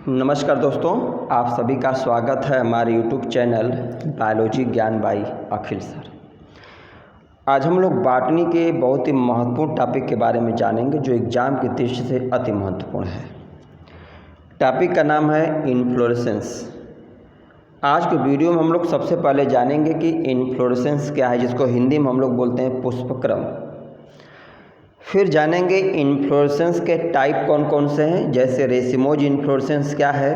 नमस्कार दोस्तों, आप सभी का स्वागत है हमारे यूट्यूब चैनल बायोलॉजी ज्ञान बाई अखिल सर। आज हम लोग बॉटनी के बहुत ही महत्वपूर्ण टॉपिक के बारे में जानेंगे जो एग्ज़ाम की दृष्टि से अति महत्वपूर्ण है। टॉपिक का नाम है इन्फ्लोरेसेंस। आज के वीडियो में हम लोग सबसे पहले जानेंगे कि इन्फ्लोरेसेंस क्या है, जिसको हिंदी में हम लोग बोलते हैं पुष्पक्रम। फिर जानेंगे इन्फ्लोरेसेंस के टाइप कौन कौन से हैं, जैसे रेसिमोज इन्फ्लोरेसेंस क्या है,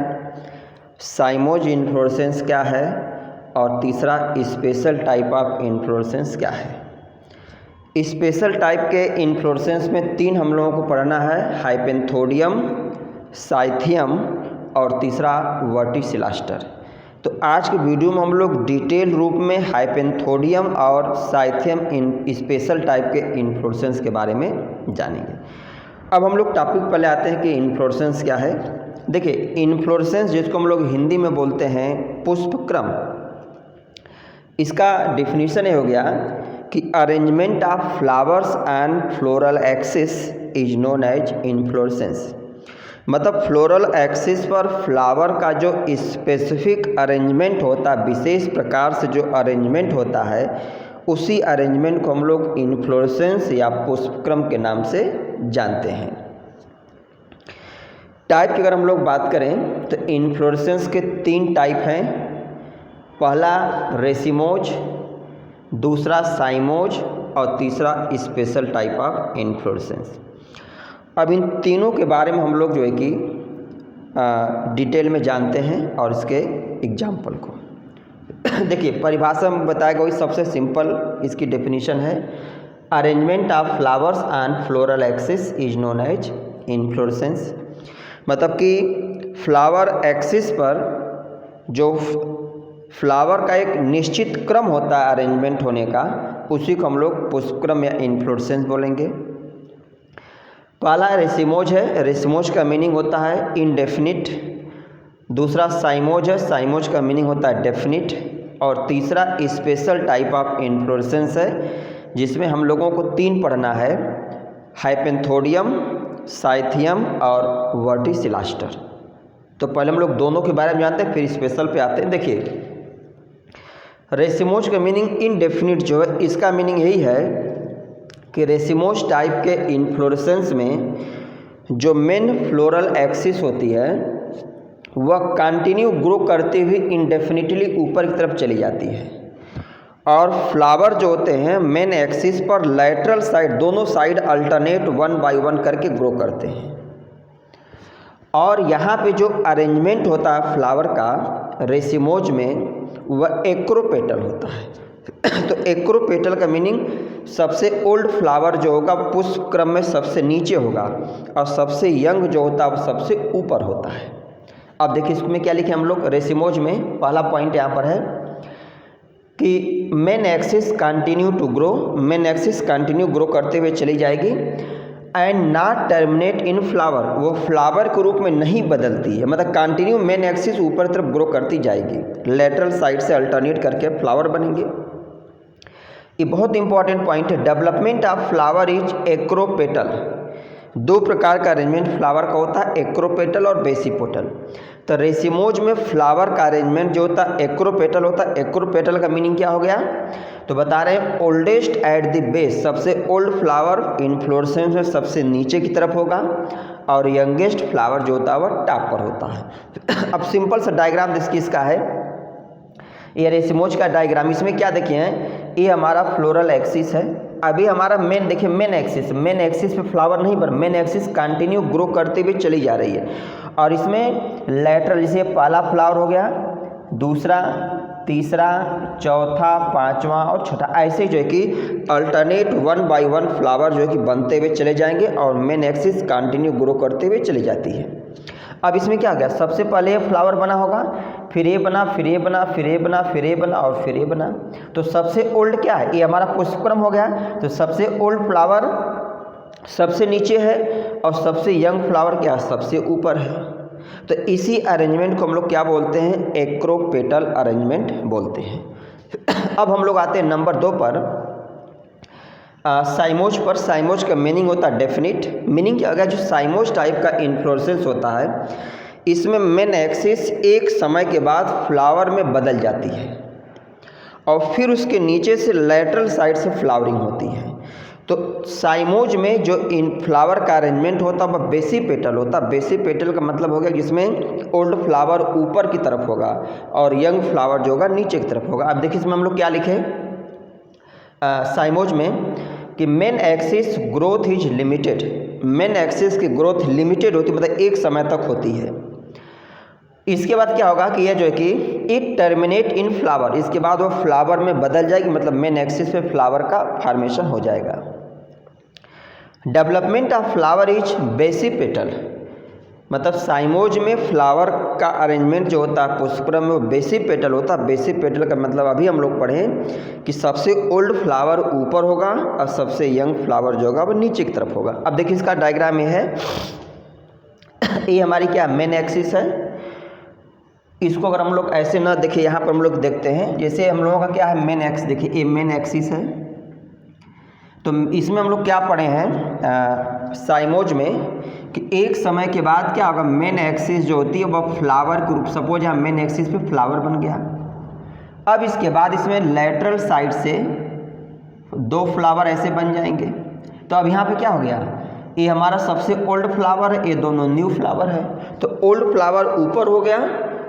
साइमोज इन्फ्लोरेसेंस क्या है, और तीसरा स्पेशल टाइप ऑफ इन्फ्लोरेसेंस क्या है। स्पेशल टाइप के इन्फ्लोरेसेंस में तीन हम लोगों को पढ़ना है, हाइपेंथोडियम, साइथियम और तीसरा वर्टिसिलास्टर। तो आज के वीडियो में हम लोग डिटेल रूप में हाइपेंथोडियम और साइथियम इन स्पेशल टाइप के इन्फ्लोरेसेंस के बारे में जानेंगे। अब हम लोग टॉपिक पहले आते हैं कि इन्फ्लोरेसेंस क्या है। देखिए, इन्फ्लोरेसेंस जिसको हम लोग हिंदी में बोलते हैं पुष्पक्रम, इसका डिफिनीशन ये हो गया कि arrangement of flowers and floral axis is known as inflorescence. मतलब फ्लोरल एक्सिस पर फ्लावर का जो स्पेसिफिक अरेंजमेंट होता है, विशेष प्रकार से जो अरेंजमेंट होता है, उसी अरेंजमेंट को हम लोग इन्फ्लोरेसेंस या पुष्पक्रम के नाम से जानते हैं। टाइप की अगर हम लोग बात करें तो इन्फ्लोरेसेंस के तीन टाइप हैं। पहला रेसिमोज, दूसरा साइमोज और तीसरा स्पेशल टाइप ऑफ इन्फ्लोरेसेंस। अब इन तीनों के बारे में हम लोग जो है कि डिटेल में जानते हैं और इसके एग्जाम्पल को देखिए, परिभाषा में बताया गया सबसे सिंपल इसकी डेफिनेशन है, arrangement of flowers and floral axis is known as inflorescence. मतलब कि फ्लावर एक्सिस पर जो फ्लावर का एक निश्चित क्रम होता है अरेंजमेंट होने का, उसी को हम लोग पुष्पक्रम या इन्फ्लोरेसेंस बोलेंगे। पहला रेसिमोज है, रेसिमोज का मीनिंग होता है इनडेफिनिट। दूसरा साइमोज है, साइमोज का मीनिंग होता है डेफिनिट। और तीसरा स्पेशल टाइप ऑफ इन्फ्लोरेसेंस है, जिसमें हम लोगों को तीन पढ़ना है, हाइपेंथोडियम, साइथियम और वर्टिसिलास्टर। तो पहले हम लोग दोनों के बारे में जानते हैं, फिर स्पेशल पे आते हैं। देखिए, रेसिमोज का मीनिंग इनडेफिनिट जो है, इसका मीनिंग यही है कि रेसिमोज टाइप के इन्फ्लोरेसेंस में जो मेन फ्लोरल एक्सिस होती है वह कंटिन्यू ग्रो करते हुए इंडेफिनिटली ऊपर की तरफ चली जाती है, और फ्लावर जो होते हैं मेन एक्सिस पर लैटरल साइड, दोनों side alternate one by one करके ग्रो करते हैं। और यहाँ पे जो अरेंजमेंट होता है फ्लावर का रेसिमोज में, वह एक्रोपेटल होता है। तो एक्रोपेटल का मीनिंग सबसे ओल्ड फ्लावर जो होगा पुष्पक्रम में सबसे नीचे होगा, और सबसे यंग जो होता है वो सबसे ऊपर होता है। अब देखिए, इसमें क्या लिखे हम लोग, रेसिमोज में पहला पॉइंट यहाँ पर है कि main axis continue to grow, main axis continue grow करते हुए चली जाएगी, and not terminate in flower, वो फ्लावर के रूप में नहीं बदलती है। मतलब कंटिन्यू मेन एक्सिस ऊपर तरफ ग्रो करती जाएगी, लेटरल साइड से अल्टरनेट करके फ्लावर बनेंगे। ये बहुत इंपॉर्टेंट पॉइंट है। Development of flower is acropetal. दो प्रकार का अरेंजमेंट फ्लावर का होता है, एक्रोपेटल और बेसिपोटल। तो रेसिमोज में फ्लावर का अरेंजमेंट जो होता है एक्रोपेटल होता है। एक्रोपेटल का मीनिंग क्या हो गया, तो बता रहे हैं ओल्डेस्ट एट द बेस, सबसे ओल्ड फ्लावर इन्फ्लोरेसेंस में सबसे नीचे की तरफ होगा, और यंगेस्ट फ्लावर जो होता है वह टॉप पर होता है। अब सिंपल सा डायग्राम इसका है, ये रेसिमोज का डायग्राम। इसमें क्या देखिए हैं, ये हमारा फ्लोरल एक्सिस है। अभी हमारा मेन देखिए, मेन एक्सिस पे फ्लावर नहीं, पर मेन एक्सिस कंटिन्यू ग्रो करते हुए चली जा रही है, और इसमें लेटरल, जैसे पहला फ्लावर हो गया, दूसरा, तीसरा, चौथा, पांचवा और छठा, ऐसे जो है कि alternate one by one flower जो है कि बनते हुए चले जाएंगे, और मेन एक्सिस कंटिन्यू ग्रो करते हुए चली जाती है। अब इसमें क्या हो गया, सबसे पहले ये फ्लावर बना होगा, फिर ये बना, फिर ये बना, फिर ये बना, फिर ये बना और फिर ये बना। तो सबसे ओल्ड क्या है, ये हमारा पुष्पक्रम हो गया। तो सबसे ओल्ड फ्लावर सबसे नीचे है, और सबसे यंग फ्लावर क्या है, सबसे ऊपर है। तो इसी अरेंजमेंट को हम लोग क्या बोलते हैं, एक्रोपेटल अरेंजमेंट बोलते हैं। अब हम लोग आते हैं नंबर 2 पर, साइमोज पर। साइमोज का मीनिंग होता है डेफिनिट। मीनिंग क्या होगा, जो साइमोज टाइप का इन्फ्लोरेसेंस होता है, इसमें मेन एक्सिस एक समय के बाद फ्लावर में बदल जाती है और फिर उसके नीचे से लेटरल साइड से फ्लावरिंग होती है। तो साइमोज में जो इन फ्लावर का अरेंजमेंट होता है वह बेसिपेटल होता है। बेसिपेटल का मतलब हो गया जिसमें ओल्ड फ्लावर ऊपर की तरफ होगा और यंग फ्लावर जो होगा नीचे की तरफ होगा। अब देखिए इसमें हम लोग क्या लिखे साइमोज में कि main axis growth is limited. Main axis की ग्रोथ लिमिटेड होती है, मतलब एक समय तक होती है। इसके बाद क्या होगा कि यह जो है कि इट टर्मिनेट इन फ्लावर, इसके बाद वो फ्लावर में बदल जाएगी, मतलब मेन एक्सिस पे फ्लावर का फॉर्मेशन हो जाएगा। Development of flower is basipetal, मतलब साइमोज में फ्लावर का अरेंजमेंट जो होता है पुष्पक्रम में वो बेसिपेटल होता है। बेसिपेटल का मतलब अभी हम लोग पढ़ें कि सबसे ओल्ड फ्लावर ऊपर होगा और सबसे यंग फ्लावर जो होगा वो नीचे की तरफ होगा। अब देखिए इसका डायग्राम ये है, ये हमारी क्या मेन एक्सिस है। इसको अगर हम लोग ऐसे ना देखिए, यहाँ पर हम लोग देखते हैं जैसे हम लोगों का क्या है मेन एक्स, देखिए ये मेन एक्सिस है। तो इसमें हम लोग क्या पढ़े हैं साइमोज में कि एक समय के बाद क्या होगा, मेन एक्सिस जो होती है वह फ्लावर के रूप, सपोज यहाँ मेन एक्सिस पे फ्लावर बन गया। अब इसके बाद इसमें लेटरल साइड से दो फ्लावर ऐसे बन जाएंगे। तो अब यहाँ पे क्या हो गया, ये हमारा सबसे ओल्ड फ्लावर है, ये दोनों न्यू फ्लावर है। तो ओल्ड फ्लावर ऊपर हो गया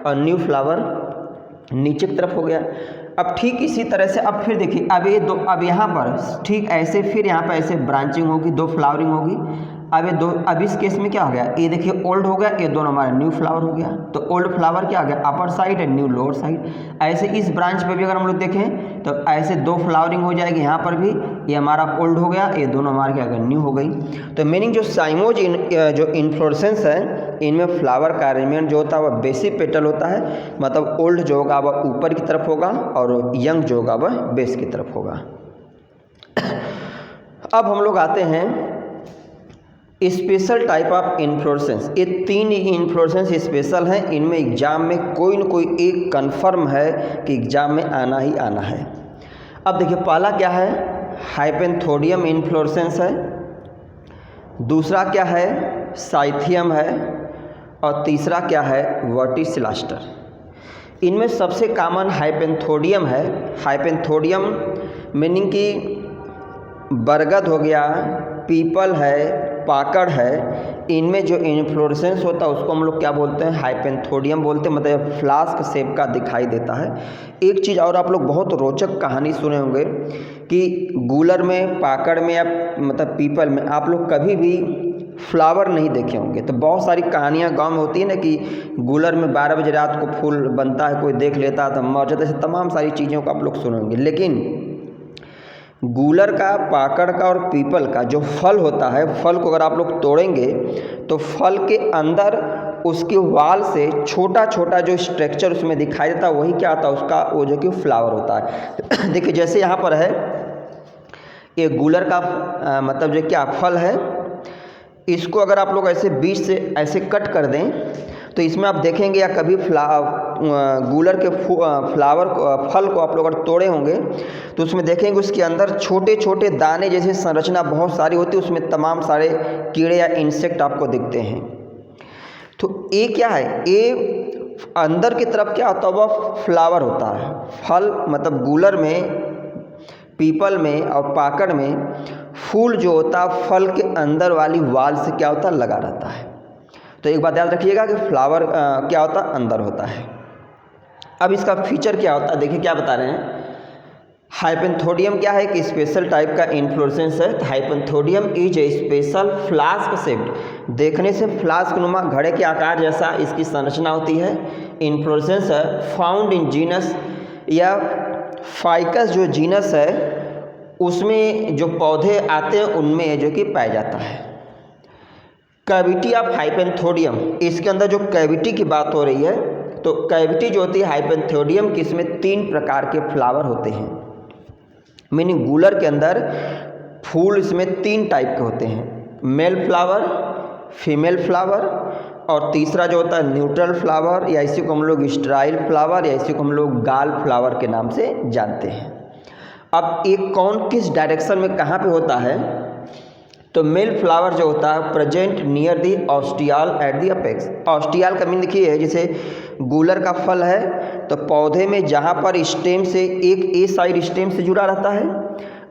और न्यू फ्लावर नीचे की तरफ हो गया। अब ठीक इसी तरह से अब फिर देखिए अब ये दो, अब यहाँ पर ठीक ऐसे फिर यहाँ पर ऐसे ब्रांचिंग होगी, दो फ्लावरिंग होगी। अब ये दो, अब इस केस में क्या हो गया, ये देखिए ओल्ड हो गया, ये दोनों हमारा न्यू फ्लावर हो गया। तो ओल्ड फ्लावर क्या हो गया अपर साइड है, न्यू लोअर साइड। ऐसे इस ब्रांच पे भी अगर हम लोग देखें तो ऐसे दो फ्लावरिंग हो जाएगी, यहाँ पर भी ये हमारा ओल्ड हो गया, ये दोनों हमारे क्या हो गया न्यू हो गई। तो मीनिंग जो साइमोज जो इन्फ्लोरेसेंस है इनमें फ्लावर का अरेंजमेंट जो होता है वह बेसिपेटल होता है, मतलब ओल्ड जो होगा वह ऊपर की तरफ होगा और यंग जो होगा वह बेस की तरफ होगा। अब हम लोग आते हैं स्पेशल टाइप ऑफ इन्फ्लोरेसेंस। ये तीन इन्फ्लोरेसेंस स्पेशल हैं, इनमें एग्जाम में कोई न कोई एक कंफर्म है कि एग्जाम में आना ही आना है। अब देखिए पहला क्या है, हाइपेंथोडियम इन्फ्लोरेसेंस है। दूसरा क्या है, साइथियम है। और तीसरा क्या है, वर्टिसिलास्टर। इनमें सबसे कॉमन हाइपेंथोडियम है। हाइपेंथोडियम मीनिंग कि बरगद हो गया, पीपल है, पाकड़ है, इनमें जो इन्फ्लोरेसेंस होता है उसको हम लोग क्या बोलते हैं, हाइपेंथोडियम बोलते हैं, मतलब फ्लास्क शेप का दिखाई देता है। एक चीज़ और आप लोग बहुत रोचक कहानी सुने होंगे कि गूलर में, पाकड़ में या मतलब पीपल में आप लोग कभी भी फ्लावर नहीं देखे होंगे। तो बहुत सारी कहानियाँ गांव में होती है ना कि गूलर में 12 बजे रात को फूल बनता है, कोई देख लेता है तो मर जाता है, ऐसे तमाम सारी चीज़ों को आप लोग सुने होंगे। लेकिन गूलर का, पाकड़ का और पीपल का जो फल होता है, फल को अगर आप लोग तोड़ेंगे तो फल के अंदर उसके वाल से छोटा छोटा जो स्ट्रक्चर उसमें दिखाई देता है वही क्या होता है, उसका वो जो कि फ्लावर होता है। देखिए जैसे यहाँ पर है ये गूलर का मतलब जो क्या फल है, इसको अगर आप लोग ऐसे बीच से ऐसे कट कर दें तो इसमें आप देखेंगे या कभी गूलर के फ्लावर फल को आप लोग अगर तोड़े होंगे तो उसमें देखेंगे उसके अंदर छोटे छोटे दाने जैसे संरचना बहुत सारी होती है, उसमें तमाम सारे कीड़े या इंसेक्ट आपको दिखते हैं। तो ये क्या है, ये अंदर की तरफ क्या होता है, वह फ्लावर होता है। फल मतलब गूलर में, पीपल में और पाकड़ में फूल जो होता है फल के अंदर वाली वाल से क्या होता है, लगा रहता है। तो एक बात याद रखिएगा कि फ्लावर क्या होता है, अंदर होता है। अब इसका फीचर क्या होता है, देखिए क्या बता रहे हैं। हाइपेंथोडियम क्या है कि स्पेशल टाइप का इन्फ्लोरेसेंस है। तो hypanthodium is a special flask shaped, देखने से फ्लास्क नुमा घड़े के आकार जैसा इसकी संरचना होती है। इन्फ्लोरेसेंस है फाउंड इन जीनस या फाइकस, जो जीनस है उसमें जो पौधे आते हैं उनमें जो कि पाया जाता है। कैविटी ऑफ हाइपेंथोडियम, इसके अंदर जो कैविटी की बात हो रही है, तो कैविटी जो होती है हाइपेंथोडियम की, इसमें 3 प्रकार के फ्लावर होते हैं। मीनिंग गूलर के अंदर फूल इसमें 3 टाइप के होते हैं, मेल फ्लावर, फीमेल फ्लावर और तीसरा जो होता है न्यूट्रल फ्लावर, या इसी को हम लोग स्ट्राइल फ्लावर या इसी को हम लोग गाल फ्लावर के नाम से जानते हैं। अब एक कौन किस डायरेक्शन में कहाँ पे होता है, तो मेल फ्लावर जो होता है present near the ostiole at the apex. Ostiole का मीन देखिए है, जैसे गूलर का फल है तो पौधे में जहाँ पर स्टेम से एक ए साइड स्टेम से जुड़ा रहता है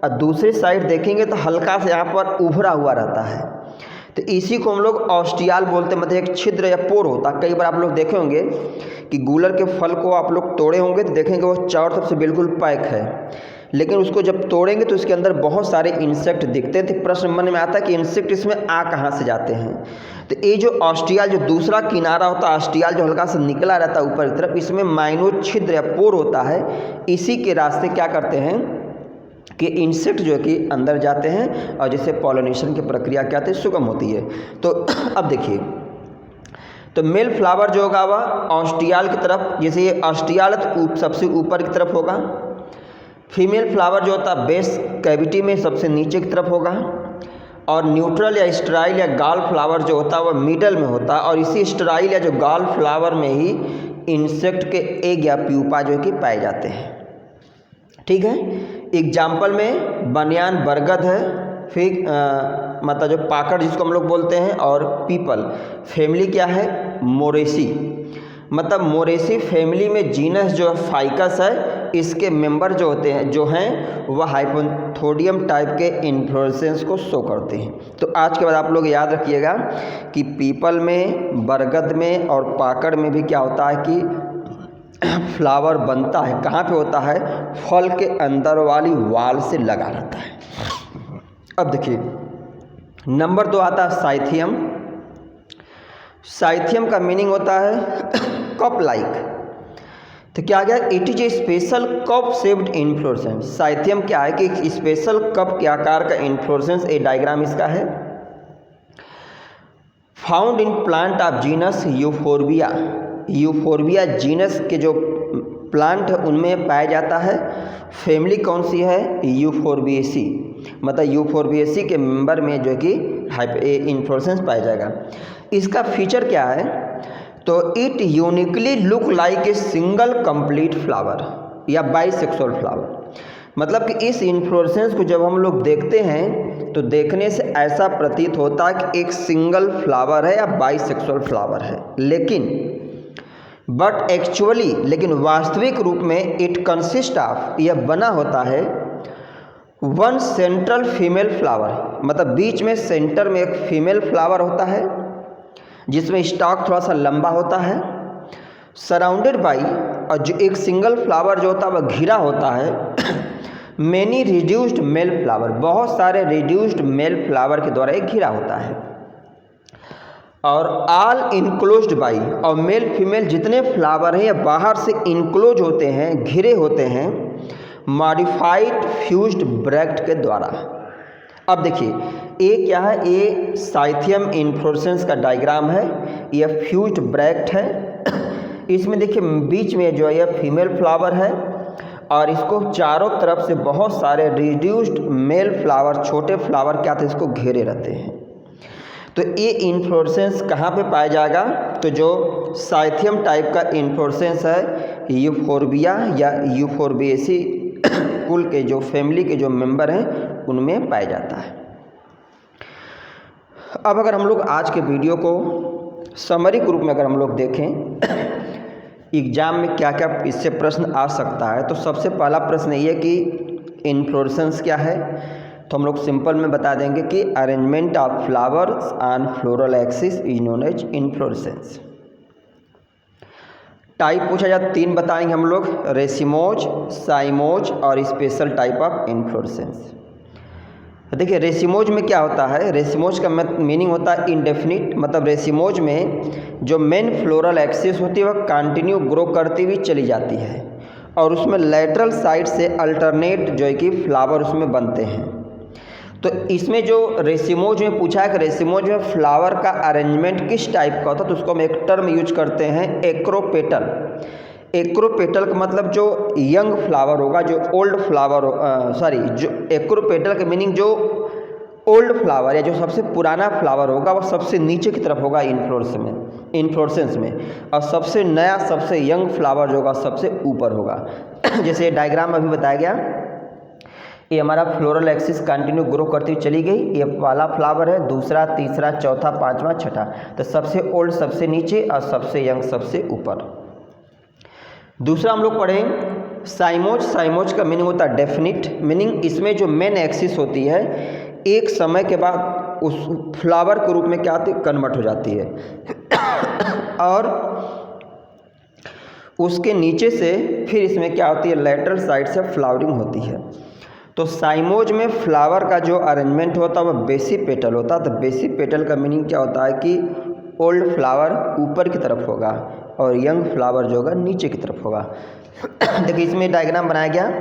और दूसरे साइड देखेंगे तो हल्का से यहाँ पर उभरा हुआ रहता है, तो इसी को हम लोग ऑस्टियाल बोलते हैं। मतलब एक छिद्र या पोर होता है। कई बार आप लोग देखे होंगे कि गूलर के फल को आप लोग तोड़े होंगे तो देखेंगे वो चारों तरफ से बिल्कुल पैक है, लेकिन उसको जब तोड़ेंगे तो उसके अंदर बहुत सारे इंसेक्ट दिखते हैं। तो प्रश्न मन में आता है कि इंसेक्ट इसमें आ कहाँ से जाते हैं। तो ये जो ऑस्टियाल जो दूसरा किनारा होता है, ऑस्टियाल जो हल्का सा निकला रहता है ऊपर की तरफ, इसमें माइनर छिद्र या पोर होता है। इसी के रास्ते क्या करते हैं कि इंसेक्ट जो कि अंदर जाते हैं और जिससे पॉलिनेशन की प्रक्रिया क्या होती है, सुगम होती है। तो अब देखिए, तो मेल फ्लावर जो होगा वह ऑस्टियाल की तरफ, जैसे ये ऑस्टियाल तो सबसे ऊपर की तरफ होगा। फीमेल फ्लावर जो होता है बेस कैविटी में सबसे नीचे की तरफ होगा, और न्यूट्रल या स्टेराइल या गाल फ्लावर जो होता है वह मिडल में होता है। और इसी स्टेराइल या जो गाल फ्लावर में ही इंसेक्ट के एग या प्यूपा जो कि पाए जाते हैं। ठीक है, एग्जाम्पल में बनियान बरगद है, फिर मतलब जो पाकड़ जिसको हम लोग बोलते हैं, और पीपल। फैमिली क्या है, मोरेसी। मतलब मोरेसी फैमिली में जीनस जो है फाइकस है, इसके मेंबर जो होते हैं जो हैं वह हाइपोथोडियम टाइप के इन्फ्लोरेसेंस को शो करते हैं। तो आज के बाद आप लोग याद रखिएगा कि पीपल में, बरगद में और पाकड़ में भी क्या होता है कि फ्लावर बनता है। कहाँ पे होता है, फल के अंदर वाली वाल से लगा रहता है। अब देखिए नंबर 2 आता है साइथियम। साइथियम का मीनिंग होता है कप लाइक। तो क्या गया, it is a special cup shaped inflorescence. Cyathium क्या है कि एक स्पेशल कप के आकार का इन्फ्लोरेसेंस। ए डायग्राम इसका है। Found in plant of genus euphorbia. Euphorbia genus के जो प्लांट है उनमें पाया जाता है। फैमिली कौन सी है, यूफोरबिएसी। मतलब यूफोरबिएसी के मेंबर में जो कि इन्फ्लोरेसेंस पाया जाएगा। इसका फीचर क्या है, तो it uniquely look like a single complete flower या बाइसेक्सुअल फ्लावर। मतलब कि इस इन्फ्लोरेसेंस को जब हम लोग देखते हैं तो देखने से ऐसा प्रतीत होता है कि एक सिंगल फ्लावर है या बाइसेक्सुअल फ्लावर है, लेकिन वास्तविक रूप में इट कंसिस्ट ऑफ, यह बना होता है वन सेंट्रल फीमेल फ्लावर। मतलब बीच में सेंटर में एक फीमेल फ्लावर होता है जिसमें स्टॉक थोड़ा सा लंबा होता है, सराउंडेड बाई, और जो एक सिंगल फ्लावर जो होता है वह घिरा होता है मैनी रिड्यूस्ड मेल फ्लावर, बहुत सारे रिड्यूस्ड मेल फ्लावर के द्वारा एक घिरा होता है। और ऑल इनक्लोज्ड बाई, और मेल फीमेल जितने फ्लावर हैं या बाहर से इनक्लोज होते हैं, घिरे होते हैं मॉडिफाइड फ्यूज्ड ब्रैक्ट के द्वारा। अब देखिए ये क्या है, ये साइथियम इन्फ्लोरेसेंस का डायग्राम है। यह फ्यूज्ड ब्रैक्ट है। इसमें देखिए बीच में जो है यह फीमेल फ्लावर है और इसको चारों तरफ से बहुत सारे रिड्यूस्ड मेल फ्लावर, छोटे फ्लावर क्या थे, इसको घेरे रहते हैं। तो ये इन्फ्लोरेसेंस कहाँ पे पाया जाएगा, तो जो साइथियम टाइप का इन्फ्लोरेसेंस है यूफोरबिया या यूफोरबिएसी कुल के जो फैमिली के जो मेंबर हैं उनमें पाया जाता है। अब अगर हम लोग आज के वीडियो को समरी के रूप में अगर हम लोग देखें एग्जाम में क्या क्या इससे प्रश्न आ सकता है, तो सबसे पहला प्रश्न ये है कि इन्फ्लोरेसेंस क्या है। तो हम लोग सिंपल में बता देंगे कि arrangement of flowers on floral axis is known as inflorescence. Type पूछा जाए 3 बताएंगे हम लोग, रेसिमोज, साइमोज और स्पेशल टाइप ऑफ इन्फ्लोरेसेंस। देखिए रेसिमोज में क्या होता है, रेसिमोज का मीनिंग होता है इनडेफिनिट। मतलब रेसिमोज में जो मेन फ्लोरल एक्सिस होती है वह कंटिन्यू ग्रो करती हुई चली जाती है और उसमें लेटरल साइड से अल्टरनेट जो है कि फ्लावर उसमें बनते हैं। तो इसमें जो रेसिमोज में पूछा है कि रेसिमोज में फ्लावर का अरेंजमेंट किस टाइप का होता है, तो उसको हम एक टर्म यूज करते हैं एक्रोपेटल। एक्रोपेटल का मतलब जो यंग फ्लावर होगा, जो ओल्ड फ्लावर जो एक्रोपेटल का मीनिंग जो ओल्ड फ्लावर या जो सबसे पुराना फ्लावर होगा वह सबसे नीचे की तरफ होगा इन्फ्लोरेसेंस में, और सबसे नया सबसे यंग फ्लावर जो होगा सबसे ऊपर होगा। जैसे डायग्राम अभी बताया गया, ये हमारा फ्लोरल एक्सिस कंटिन्यू ग्रो करती हुई चली गई। ये वाला फ्लावर है, दूसरा, तीसरा, चौथा, पांचवा, छठा। तो सबसे ओल्ड सबसे नीचे और सबसे यंग सबसे ऊपर। दूसरा हम लोग पढ़ें साइमोज। साइमोज का मीनिंग होता है डेफिनिट, मीनिंग इसमें जो मेन एक्सिस होती है एक समय के बाद उस फ्लावर के रूप में क्या आती है, कन्वर्ट हो जाती है और उसके नीचे से फिर इसमें क्या होती है, लेटरल साइड से फ्लावरिंग होती है। तो साइमोज में फ्लावर का जो अरेंजमेंट होता है वह बेसी पेटल होता है। तो बेसी पेटल का मीनिंग क्या होता है कि ओल्ड फ्लावर ऊपर की तरफ होगा और यंग फ्लावर जो होगा नीचे की तरफ होगा। देखिए इसमें डायग्राम बनाया गया,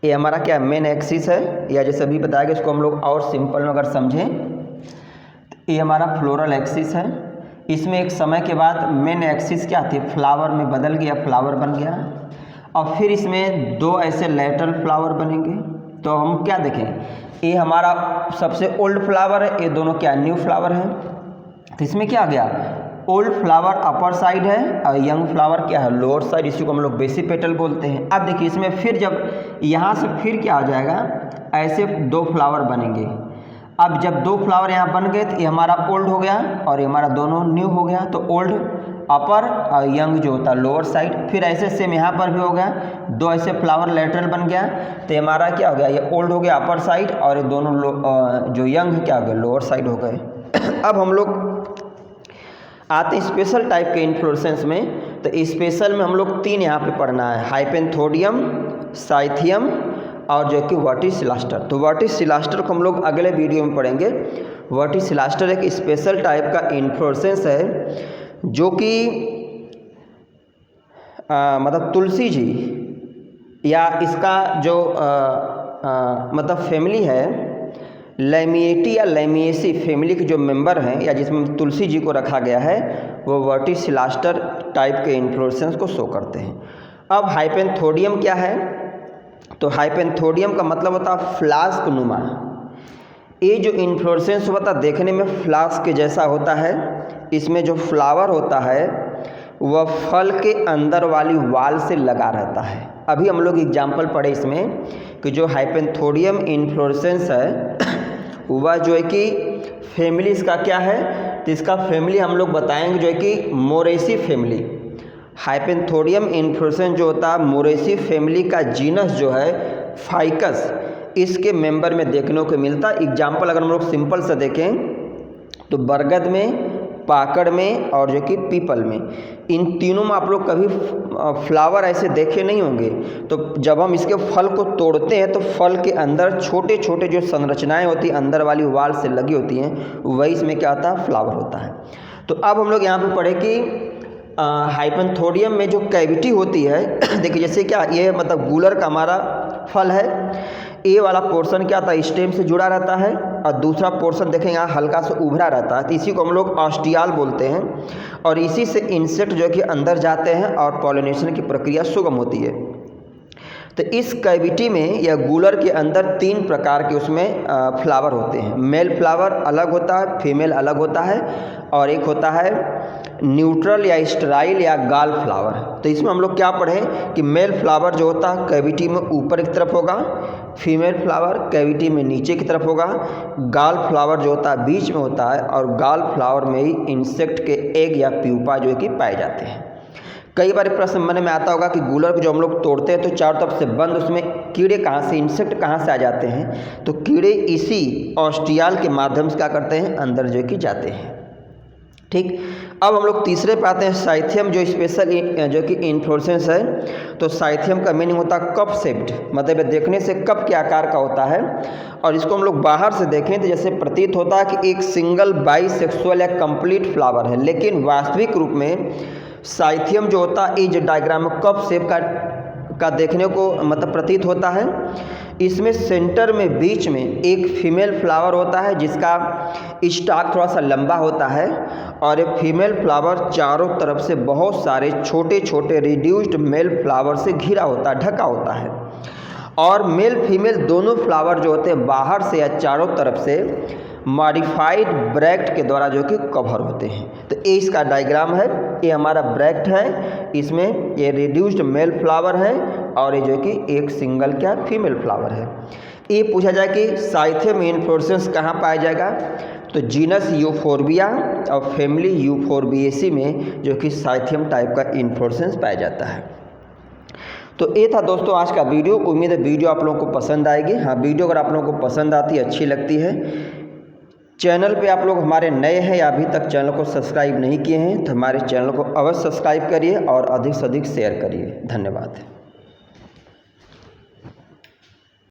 ये हमारा क्या मेन एक्सिस है, या जैसे अभी बताया गया इसको हम लोग और सिंपल में अगर समझें, ये हमारा फ्लोरल एक्सिस है। इसमें एक समय के बाद मेन एक्सिस क्या थी, फ्लावर में बदल गया, फ्लावर बन गया और फिर इसमें दो ऐसे लेटरल फ्लावर बनेंगे। तो हम क्या देखें, ये हमारा सबसे ओल्ड फ्लावर है, ये दोनों क्या न्यू फ्लावर है। तो इसमें क्या आ गया, ओल्ड फ्लावर अपर साइड है और यंग फ्लावर क्या है, लोअर साइड, इसी को हम लोग बेसी पेटल बोलते हैं। अब देखिए इसमें फिर जब यहाँ से फिर क्या आ जाएगा, ऐसे दो फ्लावर बनेंगे। अब जब दो फ्लावर यहाँ बन गए तो ये हमारा ओल्ड हो गया और ये हमारा दोनों न्यू हो गया। तो ओल्ड अपर और यंग जो होता है लोअर साइड। फिर ऐसे सेम यहाँ पर भी हो गया, दो ऐसे फ्लावर लेटरल बन गया। तो ये हमारा क्या हो गया, ये ओल्ड हो गया अपर साइड और ये दोनों जो यंग क्या हो गए, लोअर साइड हो गए। अब हम लोग आते हैं स्पेशल टाइप के इन्फ्लोरेसेंस में। तो स्पेशल में हम लोग तीन यहाँ पे पढ़ना है, हाइपेंथोडियम, साइथियम और जो कि वर्टिसिलास्टर। तो वर्टिसिलास्टर को हम लोग अगले वीडियो में पढ़ेंगे। वर्टिसिलास्टर एक स्पेशल टाइप का इन्फ्लोरेसेंस है जो कि मतलब तुलसी जी या इसका जो मतलब फैमिली है, लैमिएटी या लैमिएसी फैमिली के जो मेंबर हैं या जिसमें तुलसी जी को रखा गया है, वो वर्टिसिलास्टर टाइप के इन्फ्लोरेसेंस को शो करते हैं। अब हाइपेंथोडियम क्या है, तो हाइपेंथोडियम का मतलब होता है फ्लास्क नुमा। ये जो इन्फ्लोरेसेंस होता है देखने में फ्लास्क के जैसा होता है। इसमें जो फ्लावर होता है वह फल के अंदर वाली वाल से लगा रहता है। अभी हम लोग एग्जाम्पल पढ़े इसमें कि जो हाइपेंथोडियम इन्फ्लोरेसेंस है वह जो है कि फैमिली इसका क्या है, तो इसका फैमिली हम लोग बताएंगे जो है कि मोरेसी फैमिली। हाइपेंथोडियम इन्फ्लोरेसेंस जो होता है मोरेसी फैमिली का जीनस जो है फाइकस, इसके मेंबर में देखने को मिलता है। एग्जाम्पल अगर हम लोग सिंपल से देखें तो बरगद में, पाकड़ में और जो कि पीपल में, इन तीनों में आप लोग कभी फ्लावर ऐसे देखे नहीं होंगे। तो जब हम इसके फल को तोड़ते हैं तो फल के अंदर छोटे छोटे जो संरचनाएं होती हैं अंदर वाली वाल से लगी होती हैं, वही इसमें क्या होता है, फ्लावर होता है। तो अब हम लोग यहाँ पे पढ़े कि हाइपेंथोडियम में जो कैविटी होती है देखिए जैसे क्या ये मतलब गूलर का हमारा फल है, ए वाला पोर्शन क्या था, स्टेम से जुड़ा रहता है और दूसरा पोर्शन देखें यहाँ हल्का सा उभरा रहता है। तो इसी को हम लोग ऑस्टियाल बोलते हैं और इसी से इंसेक्ट जो कि अंदर जाते हैं और पॉलिनेशन की प्रक्रिया सुगम होती है। तो इस कैविटी में या गूलर के अंदर तीन प्रकार के उसमें फ्लावर होते हैं। मेल फ्लावर अलग होता है, फीमेल अलग होता है और एक होता है न्यूट्रल या स्टेराइल या गाल फ्लावर। तो इसमें हम लोग क्या पढ़ें कि मेल फ्लावर जो होता है कैविटी में ऊपर की तरफ होगा, फीमेल फ्लावर कैविटी में नीचे की तरफ होगा, गाल फ्लावर जो होता है बीच में होता है और गाल फ्लावर में ही इंसेक्ट के एग या प्यूपा जो है कि पाए जाते हैं। कई बार प्रश्न मन में आता होगा कि गूलर को जो हम लोग तोड़ते हैं तो चारों तरफ से बंद, उसमें कीड़े कहाँ से, इंसेक्ट कहाँ से आ जाते हैं, तो कीड़े इसी ऑस्टियाल के माध्यम से क्या करते हैं, अंदर जो कि जाते हैं। ठीक, अब हम लोग तीसरे पे आते हैं साइथियम जो स्पेशल जो कि इन्फ्लोरेसेंस है। तो साइथियम का मीनिंग होता है कप शेप्ड, मतलब देखने से कप के आकार का होता है और इसको हम लोग बाहर से देखें तो जैसे प्रतीत होता है कि एक सिंगल बाइसेक्सुअल या कंप्लीट फ्लावर है, लेकिन वास्तविक रूप में साइथियम जो होता है इस डायग्राम में कप शेप का देखने को मतलब प्रतीत होता है। इसमें सेंटर में बीच में एक फीमेल फ्लावर होता है जिसका स्टाक थोड़ा सा लंबा होता है और ये फीमेल फ्लावर चारों तरफ से बहुत सारे छोटे छोटे रिड्यूस्ड मेल फ्लावर से घिरा होता है, ढका होता है। और मेल फीमेल दोनों फ्लावर जो होते हैं बाहर से या चारों तरफ से मॉडिफाइड ब्रैक्ट के द्वारा जो कि कवर होते हैं। तो ये इसका डायग्राम है, ये हमारा ब्रैक्ट है, इसमें ये रिड्यूस्ड मेल फ्लावर है और ये जो कि एक सिंगल क्या फीमेल फ्लावर है। ये पूछा जाए कि साइथियम इन्फ्लोरेसेंस कहाँ पाया जाएगा, तो जीनस यूफोर्बिया और फैमिली यूफोर्बिएसी में जो कि साइथियम टाइप का इन्फ्लोरेसेंस पाया जाता है। तो ये था दोस्तों आज का वीडियो। उम्मीद है वीडियो आप लोगों को पसंद आएगी। हाँ, वीडियो अगर आप लोगों को पसंद आती है, अच्छी लगती है, चैनल पे आप लोग हमारे नए हैं या अभी तक चैनल को सब्सक्राइब नहीं किए हैं तो हमारे चैनल को अवश्य सब्सक्राइब करिए और अधिक से अधिक शेयर करिए। धन्यवाद।